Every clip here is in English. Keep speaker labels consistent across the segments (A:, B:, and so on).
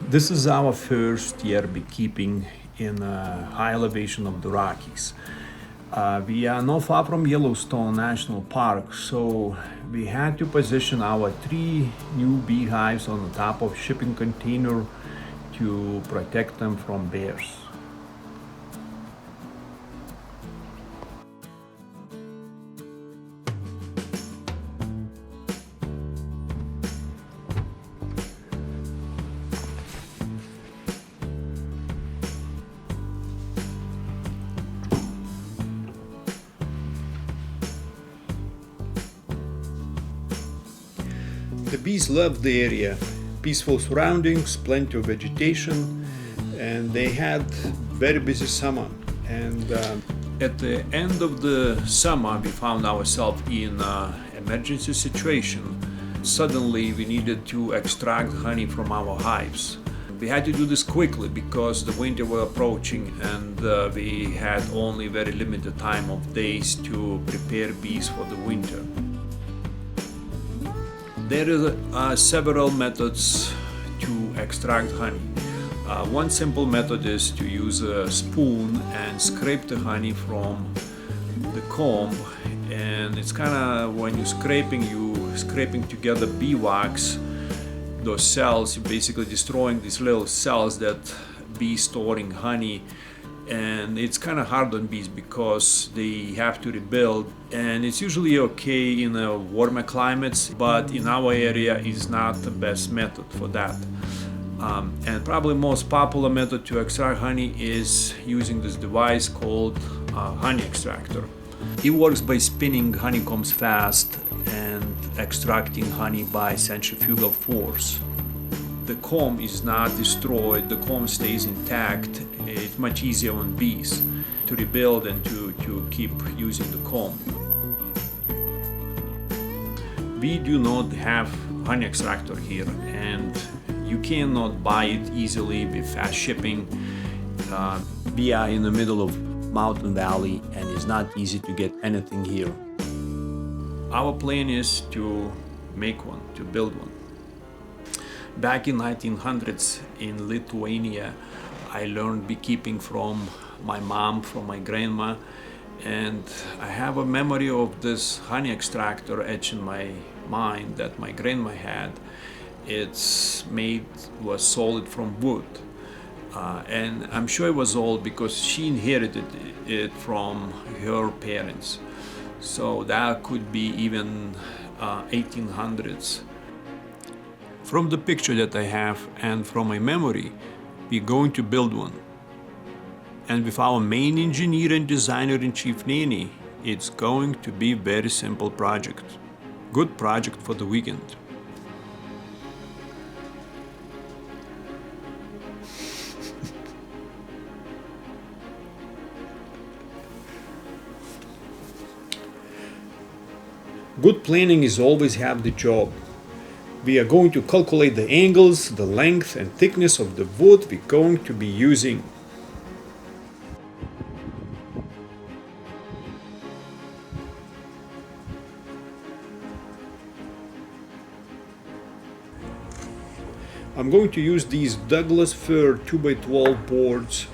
A: This is our first year beekeeping in a high elevation of the Rockies. We are not far from Yellowstone National Park, so we had to position our 3 new beehives on the top of shipping container to protect them from bears. The bees loved the area, peaceful surroundings, plenty of vegetation, and they had very busy summer. And at the end of the summer, we found ourselves in an emergency situation. Suddenly, we needed to extract honey from our hives. We had to do this quickly because the winter was approaching and we had only very limited time of days to prepare bees for the winter. There are several methods to extract honey. One simple method is to use a spoon and scrape the honey from the comb, and it's kind of, when you're scraping together bee wax, those cells, you're basically destroying these little cells that bees storing honey. And it's kind of hard on bees because they have to rebuild, and it's usually okay in warmer climates, but in our area is not the best method for that. And probably most popular method to extract honey is using this device called honey extractor. It works by spinning honeycombs fast and extracting honey by centrifugal force. The comb is not destroyed, the comb stays intact. It's much easier on bees to rebuild and to keep using the comb. We do not have honey extractor here, and you cannot buy it easily with fast shipping. We are in the middle of mountain valley and it's not easy to get anything here. Our plan is to make one, to build one. Back in 1900s in Lithuania, I learned beekeeping from my mom, from my grandma, and I have a memory of this honey extractor etched in my mind that my grandma had. Was solid from wood, and I'm sure it was old because she inherited it from her parents. So that could be even 1800s. From the picture that I have and from my memory, we're going to build one. And with our main engineer and designer-in-chief Nanny, it's going to be a very simple project. Good project for the weekend. Good planning is always half the job. We are going to calculate the angles, the length and thickness of the wood we're going to be using. I'm going to use these Douglas fir 2x12 boards.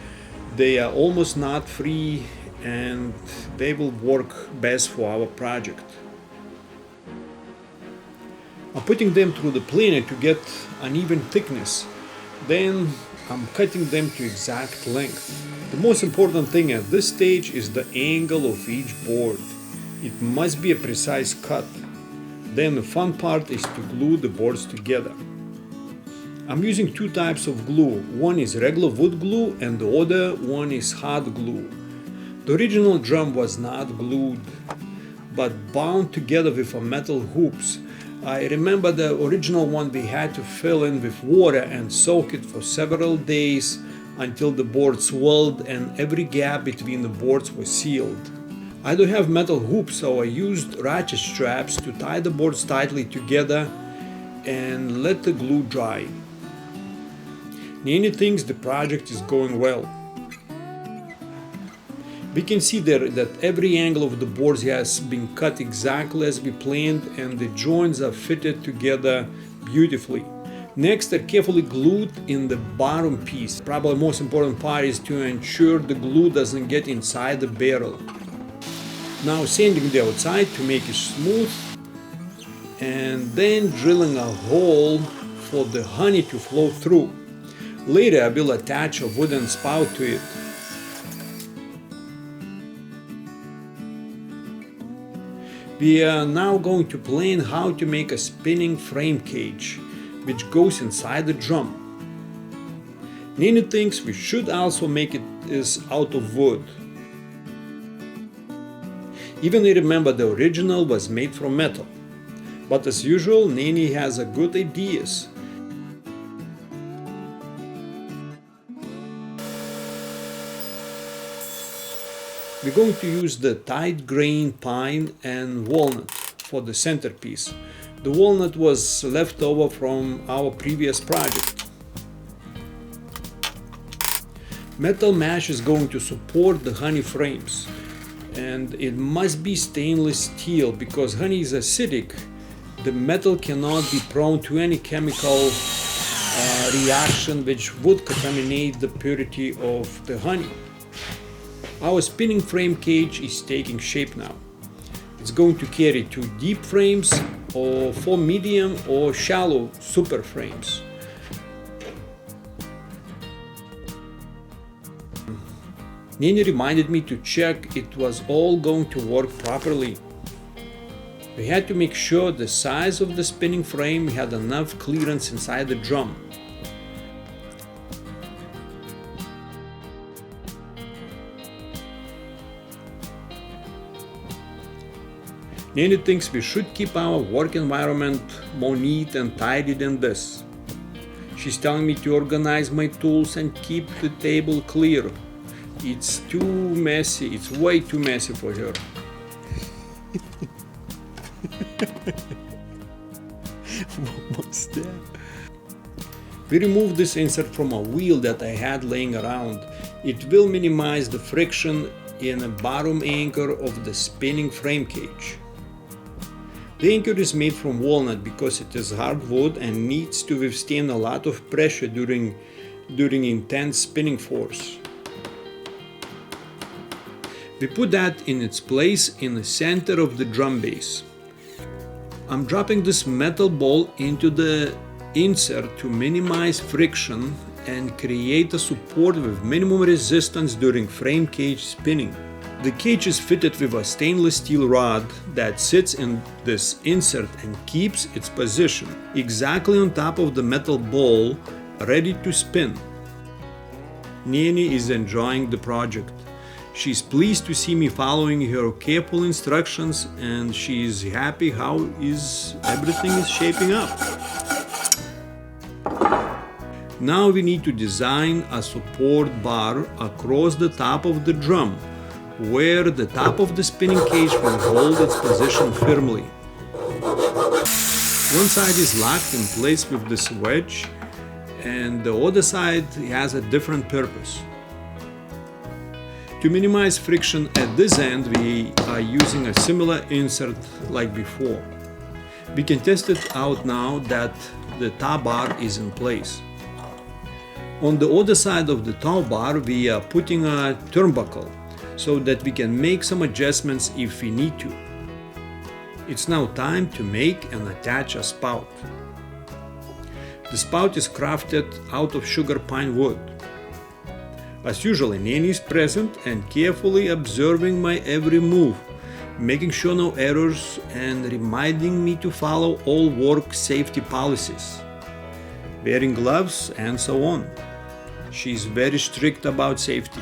A: They are almost knot free and they will work best for our project. I'm putting them through the planer to get an even thickness. Then I'm cutting them to exact length. The most important thing at this stage is the angle of each board. It must be a precise cut. Then the fun part is to glue the boards together. I'm using 2 types of glue. One is regular wood glue and the other one is hot glue. The original drum was not glued but bound together with metal hoops. I remember the original one we had to fill in with water and soak it for several days until the board swelled and every gap between the boards was sealed. I don't have metal hoops, so I used ratchet straps to tie the boards tightly together and let the glue dry. Nanny thinks the project is going well. We can see there that every angle of the boards has been cut exactly as we planned and the joints are fitted together beautifully. Next, they're carefully glued in the bottom piece. Probably the most important part is to ensure the glue doesn't get inside the barrel. Now sanding the outside to make it smooth, and then drilling a hole for the honey to flow through. Later I will attach a wooden spout to it. We are now going to plan how to make a spinning frame cage, which goes inside the drum. Nanny thinks we should also make it out of wood. Even I remember the original was made from metal. But as usual, Nanny has a good ideas. We're going to use the tight grain pine and walnut for the centerpiece. The walnut was left over from our previous project. Metal mesh is going to support the honey frames, and it must be stainless steel because honey is acidic. The metal cannot be prone to any chemical reaction which would contaminate the purity of the honey. Our spinning frame cage is taking shape now. It's going to carry 2 deep frames or 4 medium or shallow super frames. Nanny reminded me to check it was all going to work properly. We had to make sure the size of the spinning frame had enough clearance inside the drum. Nanny thinks we should keep our work environment more neat and tidy than this. She's telling me to organize my tools and keep the table clear. It's too messy, it's way too messy for her. What's that? We removed this insert from a wheel that I had laying around. It will minimize the friction in the bottom anchor of the spinning frame cage. The anchor is made from walnut because it is hardwood and needs to withstand a lot of pressure during intense spinning force. We put that in its place in the center of the drum base. I'm dropping this metal ball into the insert to minimize friction and create a support with minimum resistance during frame cage spinning. The cage is fitted with a stainless steel rod that sits in this insert and keeps its position exactly on top of the metal ball, ready to spin. Nanny is enjoying the project. She's pleased to see me following her careful instructions, and she is happy how everything is shaping up. Now we need to design a support bar across the top of the drum, where the top of the spinning cage will hold its position firmly. One side is locked in place with this wedge, and the other side has a different purpose. To minimize friction at this end, we are using a similar insert like before. We can test it out now that the top bar is in place. On the other side of the top bar, we are putting a turnbuckle so that we can make some adjustments if we need to. It's now time to make and attach a spout. The spout is crafted out of sugar pine wood. As usual, Nanny is present and carefully observing my every move, making sure no errors and reminding me to follow all work safety policies, wearing gloves and so on. She's very strict about safety.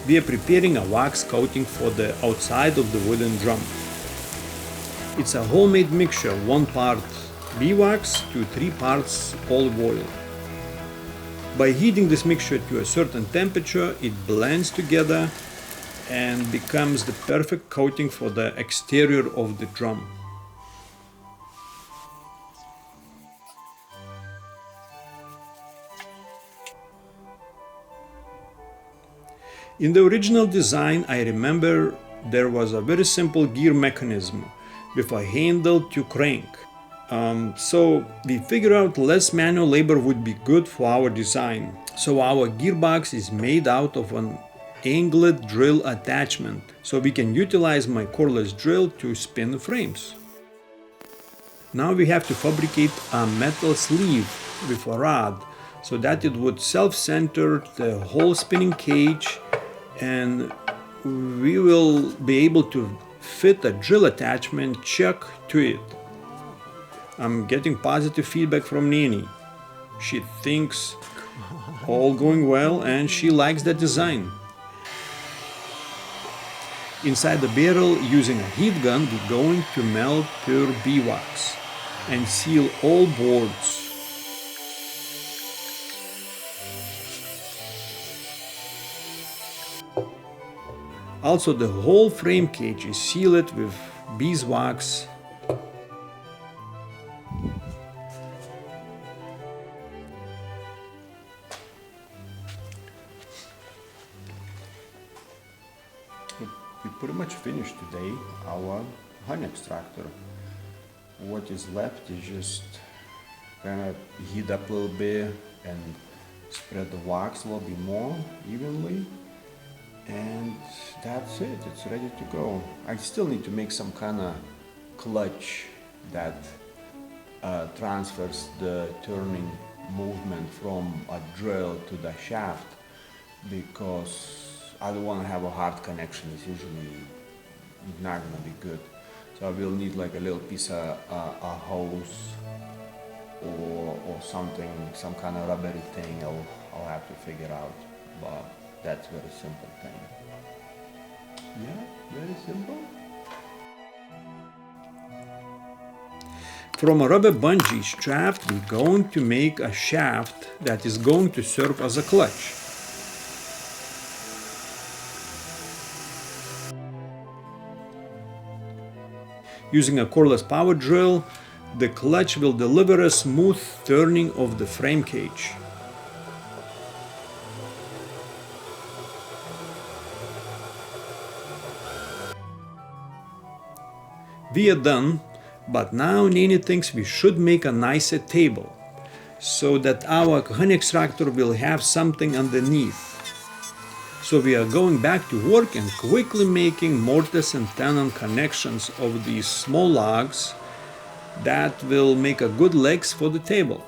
A: We are preparing a wax coating for the outside of the wooden drum. It's a homemade mixture, 1 part beeswax to 3 parts olive oil. By heating this mixture to a certain temperature, it blends together and becomes the perfect coating for the exterior of the drum. In the original design, I remember there was a very simple gear mechanism with a handle to crank. So we figured out less manual labor would be good for our design. So our gearbox is made out of an angled drill attachment, so we can utilize my cordless drill to spin the frames. Now we have to fabricate a metal sleeve with a rod so that it would self-center the whole spinning cage, and we will be able to fit a drill attachment chuck to it. I'm getting positive feedback from Nanny. She thinks all going well and she likes the design. Inside the barrel, using a heat gun, we're going to melt pure beeswax and seal all boards. Also, the whole frame cage is sealed with beeswax. We pretty much finished today our honey extractor. What is left is just kind of heat up a little bit and spread the wax a little bit more evenly, and that's it. It's ready to go. I still need to make some kind of clutch that transfers the turning movement from a drill to the shaft, because I don't want to have a hard connection. It's usually not going to be good. So I will need like a little piece of a hose or something, some kind of rubbery thing. I'll have to figure out, but that's a very simple thing. Yeah, very simple. From a rubber bungee shaft, we're going to make a shaft that is going to serve as a clutch. Using a cordless power drill, the clutch will deliver a smooth turning of the frame cage. We are done, but now Nanny thinks we should make a nicer table, so that our honey extractor will have something underneath. So we are going back to work and quickly making mortise and tenon connections of these small logs that will make a good legs for the table.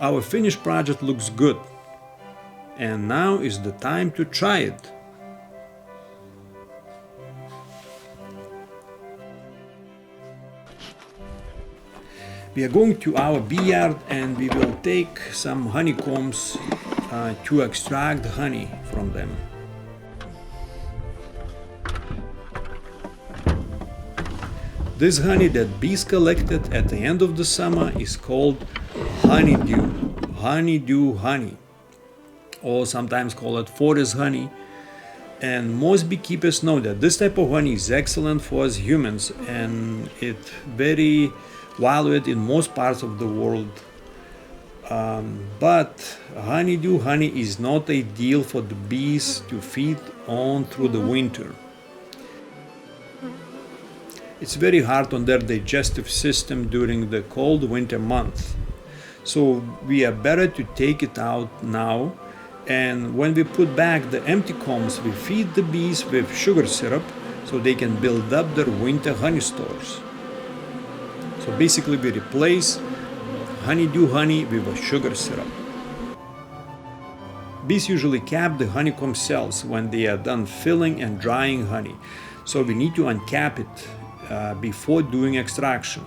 A: Our finished project looks good, and now is the time to try it. We are going to our bee yard and we will take some honeycombs to extract honey from them. This honey that bees collected at the end of the summer is called honeydew honey, or sometimes call it forest honey. And most beekeepers know that this type of honey is excellent for us humans, and it's very valued in most parts of the world. But honeydew honey is not ideal for the bees to feed on through the winter. It's very hard on their digestive system during the cold winter months. So we are better to take it out now, and when we put back the empty combs, we feed the bees with sugar syrup so they can build up their winter honey stores. So basically we replace honeydew honey with a sugar syrup. Bees usually cap the honeycomb cells when they are done filling and drying honey, so we need to uncap it before doing extraction.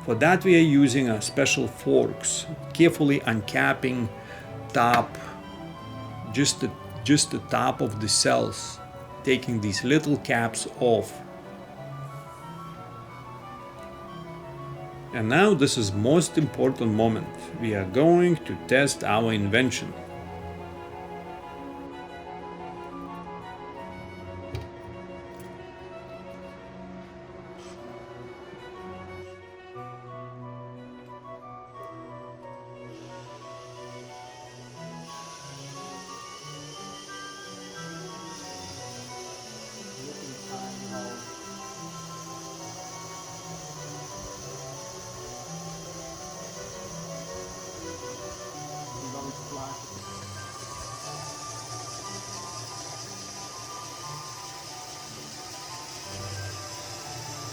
A: For that we are using a special forks, carefully uncapping just the top of the cells, taking these little caps off. And now this is most important moment. We are going to test our invention.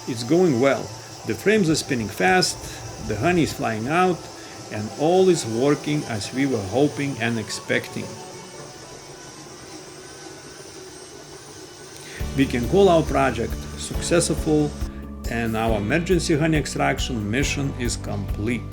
A: It's going well. The frames are spinning fast, the honey is flying out, and all is working as we were hoping and expecting. We can call our project successful, and our emergency honey extraction mission is complete.